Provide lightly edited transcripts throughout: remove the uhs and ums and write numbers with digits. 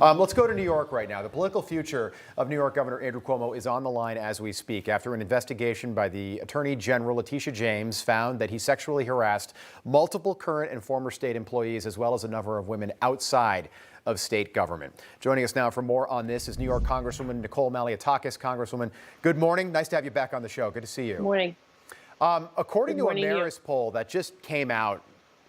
Let's go to New York right now. The political future of New York Governor Andrew Cuomo is on the line as we speak after an investigation by the Attorney General Letitia James found that he sexually harassed multiple current and former state employees as well as a number of women outside of state government. Joining us now for more on this is New York Congresswoman Nicole Malliotakis. Congresswoman, good morning. Nice to have you back on the show. Good to see you. Good morning. According to a Marist poll that just came out,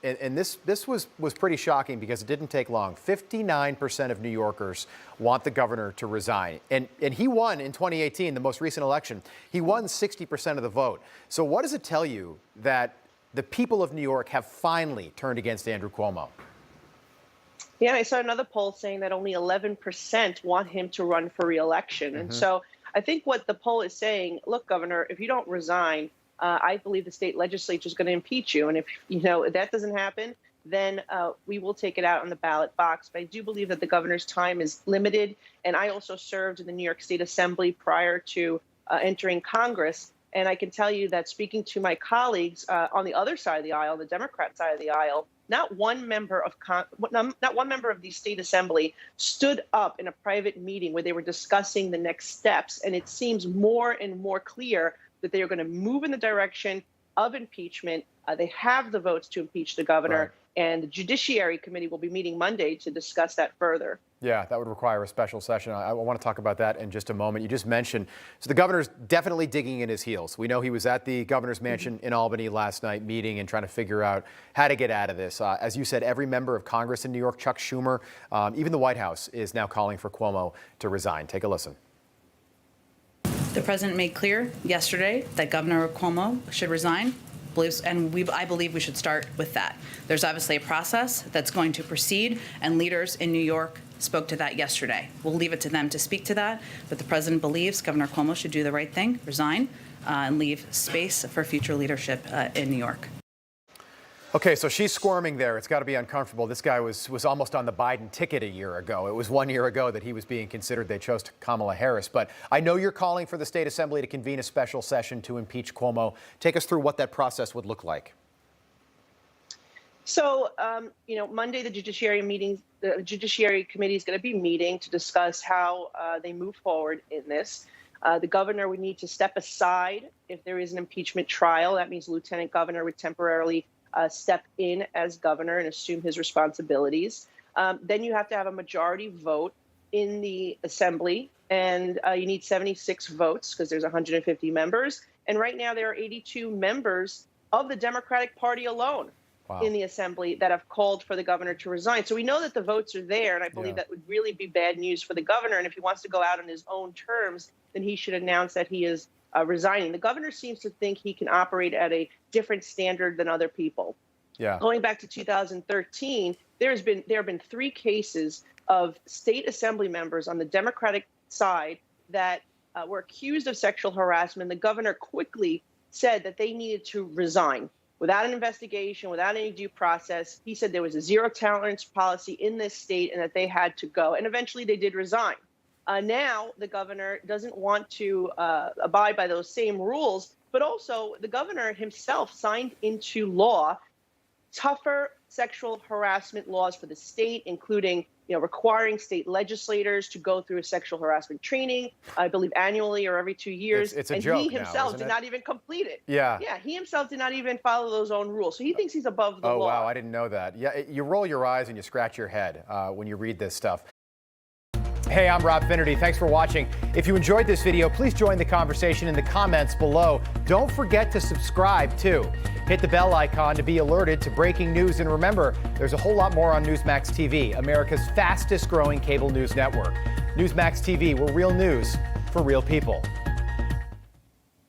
and this was pretty shocking because it didn't take long. 59% of New Yorkers want the governor to resign. And he won in 2018, the most recent election. He won 60% of the vote. So what does it tell you that the people of New York have finally turned against Andrew Cuomo? Yeah, I saw another poll saying that only 11% want him to run for re-election. And so I think what the poll is saying, look, Governor, if you don't resign, I believe the state legislature is going to impeach you. And if that doesn't happen, then we will take it out on the ballot box. But I do believe that the governor's time is limited. And I also served in the New York State Assembly prior to entering Congress. And I can tell you that speaking to my colleagues on the other side of the aisle, the Democrat side of the aisle, not one member of the state assembly stood up in a private meeting where they were discussing the next steps. And it seems more and more clear that they are going to move in the direction of impeachment. They have the votes to impeach the governor, right. And the Judiciary Committee will be meeting Monday to discuss that further. Yeah, that would require a special session. I want to talk about that in just a moment. You just mentioned, so the governor's definitely digging in his heels. We know he was at the governor's mansion in Albany last night meeting and trying to figure out how to get out of this. As you said, every member of Congress in New York, Chuck Schumer, even the White House is now calling for Cuomo to resign. Take a listen. The president made clear yesterday that Governor Cuomo should resign, and I believe we should start with that. There's obviously a process that's going to proceed, and leaders in New York spoke to that yesterday. We'll leave it to them to speak to that, but the president believes Governor Cuomo should do the right thing, resign, and leave space for future leadership in New York. Okay, so she's squirming there. It's got to be uncomfortable. This guy was almost on the Biden ticket a year ago. It was 1 year ago that he was being considered. They chose Kamala Harris. But I know you're calling for the state assembly to convene a special session to impeach Cuomo. Take us through what that process would look like. So, Monday, the Judiciary Committee is going to be meeting to discuss how they move forward in this. The governor would need to step aside if there is an impeachment trial. That means the lieutenant governor would temporarily step in as governor and assume his responsibilities. Then you have to have a majority vote in the assembly, and you need 76 votes because there's 150 members. And right now there are 82 members of the Democratic Party alone in the assembly that have called for the governor to resign. So we know that the votes are there, and I believe that would really be bad news for the governor. And if he wants to go out on his own terms, then he should announce that he is resigning. The governor seems to think he can operate at a different standard than other people. Yeah. Going back to 2013, there have been 3 cases of state assembly members on the Democratic side that were accused of sexual harassment. The governor quickly said that they needed to resign without an investigation, without any due process. He said there was a zero tolerance policy in this state and that they had to go. And eventually they did resign. Now the governor doesn't want to abide by those same rules, but also the governor himself signed into law tougher sexual harassment laws for the state, including requiring state legislators to go through a sexual harassment training, I believe annually or every 2 years. It's a and joke he himself now, did not even complete it. Yeah. Yeah, he himself did not even follow those own rules. So he thinks he's above the law. Oh, wow, I didn't know that. Yeah, you roll your eyes and you scratch your head when you read this stuff. Hey, I'm Rob Finnerty. Thanks for watching. If you enjoyed this video, please join the conversation in the comments below. Don't forget to subscribe, too. Hit the bell icon to be alerted to breaking news. And remember, there's a whole lot more on Newsmax TV, America's fastest growing cable news network. Newsmax TV, we're real news for real people.